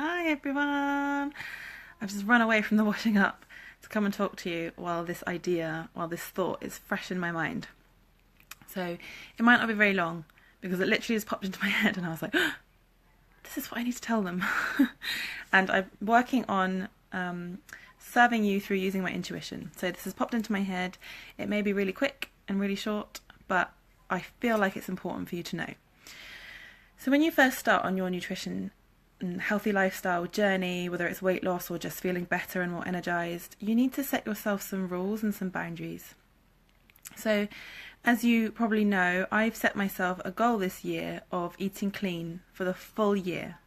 Hi everyone! I've just run away from the washing up to come and talk to you while this thought is fresh in my mind. So it might not be very long because it literally just popped into my head and I was like, oh, this is what I need to tell them. And I'm working on serving you through using my intuition. So this has popped into my head. It may be really quick and really short, but I feel like it's important for you to know. So when you first start on your nutrition and healthy lifestyle journey, whether it's weight loss or just feeling better and more energized, you need to set yourself some rules and some boundaries. So as you probably know, I've set myself a goal this year of eating clean for the full year.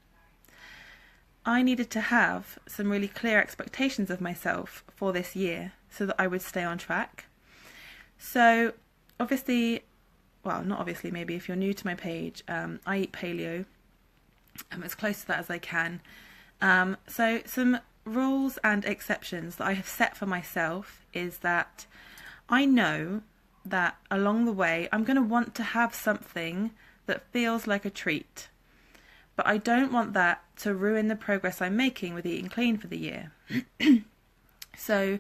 I needed to have some really clear expectations of myself for this year so that I would stay on track. So obviously, well, not obviously, maybe if you're new to my page, I eat paleo. As close to that as I can. So some rules and exceptions that I have set for myself is that I know that along the way I'm going to want to have something that feels like a treat. But I don't want that to ruin the progress I'm making with eating clean for the year. So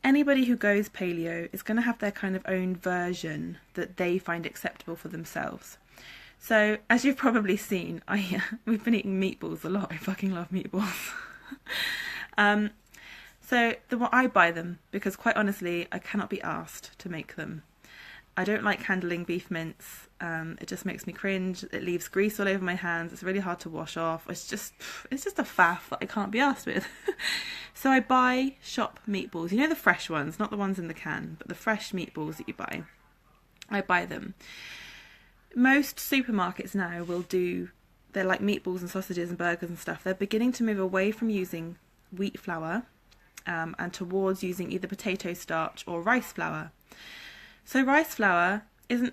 anybody who goes paleo is going to have their kind of own version that they find acceptable for themselves. So, as you've probably seen, we've been eating meatballs a lot. I fucking love meatballs. I buy them because, quite honestly, I cannot be asked to make them. I don't like handling beef mince. It just makes me cringe. It leaves grease all over my hands. It's really hard to wash off. It's just a faff that I can't be asked with. So I buy shop meatballs. You know, the fresh ones, not the ones in the can, but the fresh meatballs that you buy. I buy them. Most supermarkets now they're like meatballs and sausages and burgers and stuff. They're beginning to move away from using wheat flour and towards using either potato starch or rice flour. So rice flour it's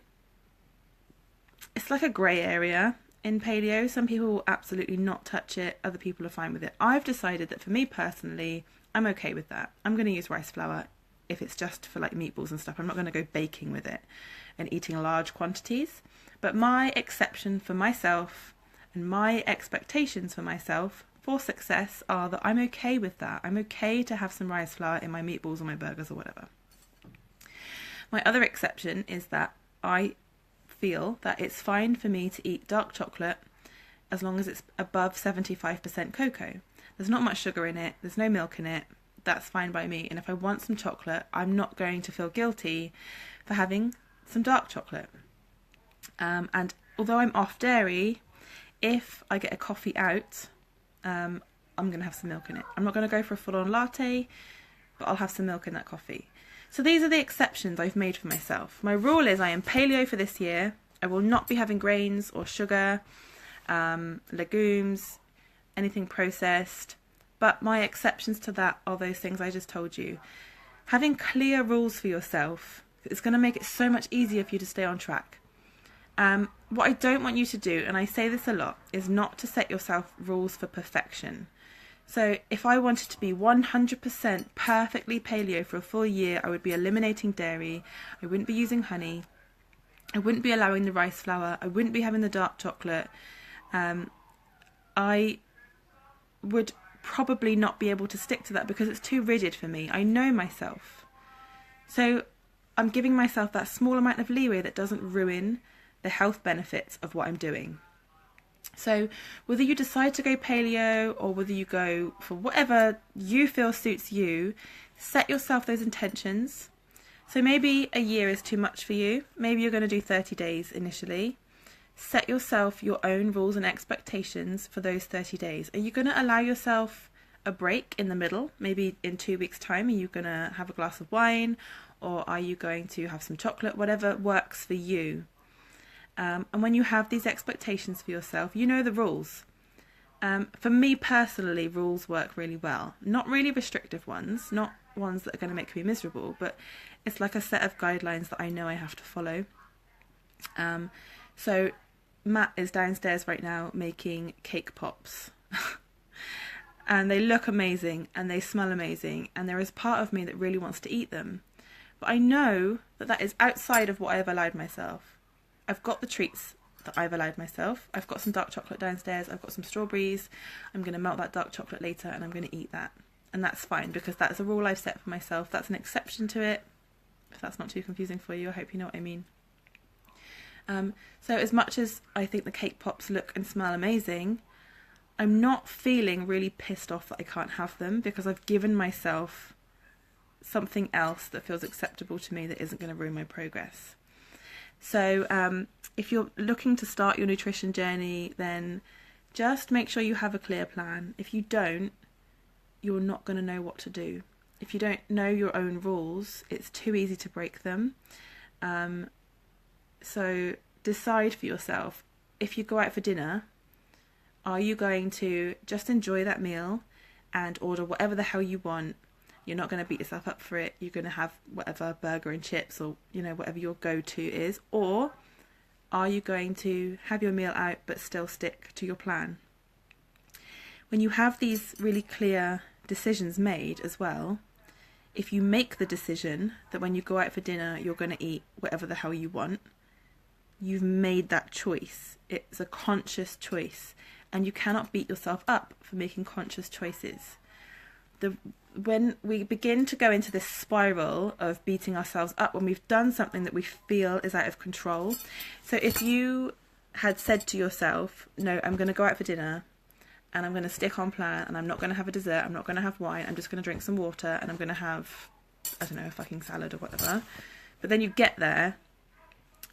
like a grey area in paleo. Some people will absolutely not touch it. Other people are fine with it. I've decided that for me personally, I'm okay with that. I'm going to use rice flour if it's just for like meatballs and stuff. I'm not going to go baking with it and eating large quantities. But my exception for myself and my expectations for myself for success are that I'm okay with that. I'm okay to have some rice flour in my meatballs or my burgers or whatever. My other exception is that I feel that it's fine for me to eat dark chocolate as long as it's above 75% cocoa. There's not much sugar in it. There's no milk in it. That's fine by me. And if I want some chocolate, I'm not going to feel guilty for having some dark chocolate. And although I'm off dairy, if I get a coffee out, I'm going to have some milk in it. I'm not going to go for a full-on latte, but I'll have some milk in that coffee. So these are the exceptions I've made for myself. My rule is I am paleo for this year. I will not be having grains or sugar, legumes, anything processed. But my exceptions to that are those things I just told you. Having clear rules for yourself is going to make it so much easier for you to stay on track. What I don't want you to do, and I say this a lot, is not to set yourself rules for perfection. So if I wanted to be 100% perfectly paleo for a full year, I would be eliminating dairy, I wouldn't be using honey, I wouldn't be allowing the rice flour, I wouldn't be having the dark chocolate. I would probably not be able to stick to that because it's too rigid for me. I know myself. So I'm giving myself that small amount of leeway that doesn't ruin the health benefits of what I'm doing. So whether you decide to go paleo or whether you go for whatever you feel suits you, set yourself those intentions. So maybe a year is too much for you. Maybe you're going to do 30 days initially. Set yourself your own rules and expectations for those 30 days. Are you going to allow yourself a break in the middle? Maybe in 2 weeks' time, are you going to have a glass of wine? Or are you going to have some chocolate? Whatever works for you. And when you have these expectations for yourself, you know the rules. For me personally, rules work really well. Not really restrictive ones, not ones that are going to make me miserable, but it's like a set of guidelines that I know I have to follow. So Matt is downstairs right now making cake pops. And they look amazing and they smell amazing. And there is part of me that really wants to eat them. But I know that that is outside of what I have allowed myself. I've got the treats that I've allowed myself. I've got some dark chocolate downstairs, I've got some strawberries, I'm going to melt that dark chocolate later and I'm going to eat that. And that's fine, because that's a rule I've set for myself. That's an exception to it. If that's not too confusing for you, I hope you know what I mean. So as much as I think the cake pops look and smell amazing, I'm not feeling really pissed off that I can't have them, because I've given myself something else that feels acceptable to me that isn't going to ruin my progress. So if you're looking to start your nutrition journey, then just make sure you have a clear plan. If you don't, you're not going to know what to do. If you don't know your own rules, it's too easy to break them. So decide for yourself. If you go out for dinner, are you going to just enjoy that meal and order whatever the hell you want? You're not going to beat yourself up for it. You're going to have whatever burger and chips, or whatever your go-to is. Or are you going to have your meal out but still stick to your plan? When you have these really clear decisions made as well, if you make the decision that when you go out for dinner you're going to eat whatever the hell you want, you've made that choice. It's a conscious choice, and you cannot beat yourself up for making conscious choices. When we begin to go into this spiral of beating ourselves up when we've done something that we feel is out of control. So if you had said to yourself, no, I'm going to go out for dinner and I'm going to stick on plan, and I'm not going to have a dessert, I'm not going to have wine, I'm just going to drink some water, and I'm going to have, I don't know, a fucking salad or whatever. But then you get there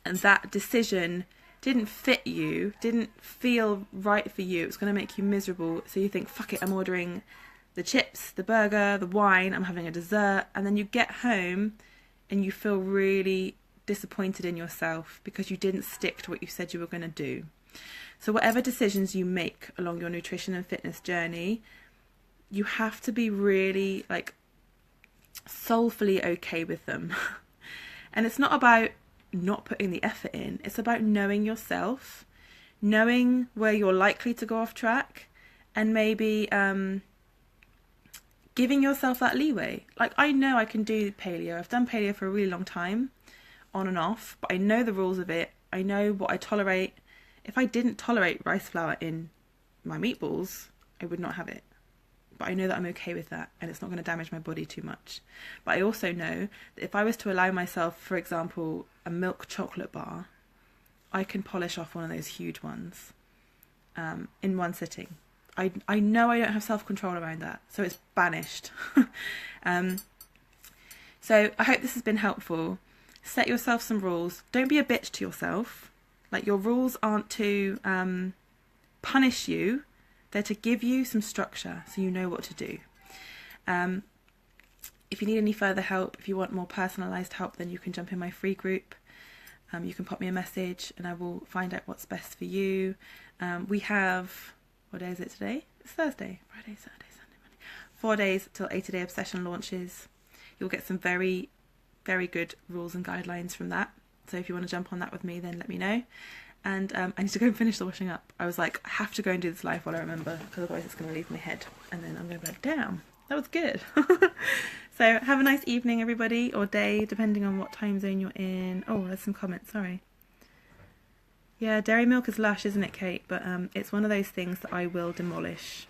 and that decision didn't fit you, didn't feel right for you, it's going to make you miserable. So you think, fuck it, I'm ordering the chips, the burger, the wine, I'm having a dessert. And then you get home and you feel really disappointed in yourself because you didn't stick to what you said you were going to do. So whatever decisions you make along your nutrition and fitness journey, you have to be really soulfully okay with them. And it's not about not putting the effort in, it's about knowing yourself, knowing where you're likely to go off track, and maybe giving yourself that leeway. I know I can do paleo. I've done paleo for a really long time, on and off, but I know the rules of it. I know what I tolerate. If I didn't tolerate rice flour in my meatballs, I would not have it. But I know that I'm okay with that, and it's not going to damage my body too much. But I also know that if I was to allow myself, for example, a milk chocolate bar, I can polish off one of those huge ones in one sitting. I know I don't have self-control around that, so it's banished. So I hope this has been helpful. Set yourself some rules. Don't be a bitch to yourself. Your rules aren't to punish you. They're to give you some structure so you know what to do. If you need any further help, if you want more personalised help, then you can jump in my free group. You can pop me a message and I will find out what's best for you. We have, what day is it today? It's Thursday, Friday, Saturday, Sunday, Monday. 4 days till 80-day obsession launches. You'll get some very, very good rules and guidelines from that. So if you want to jump on that with me, then let me know. And I need to go and finish the washing up. I was like, I have to go and do this live while I remember, because otherwise it's going to leave my head. And then I'm going to be like, damn, that was good. So have a nice evening, everybody, or day, depending on what time zone you're in. Oh, there's some comments, sorry. Yeah, dairy milk is lush, isn't it, Kate? But it's one of those things that I will demolish.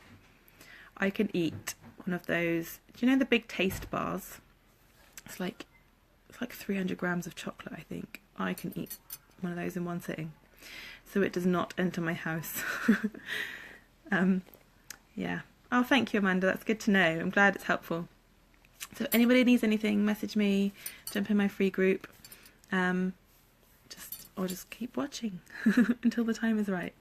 I can eat one of those, do you know the big taste bars? It's like 300 grams of chocolate, I think. I can eat one of those in one sitting. So it does not enter my house. Yeah. Oh, thank you, Amanda. That's good to know. I'm glad it's helpful. So if anybody needs anything, message me, jump in my free group. Just keep watching until the time is right.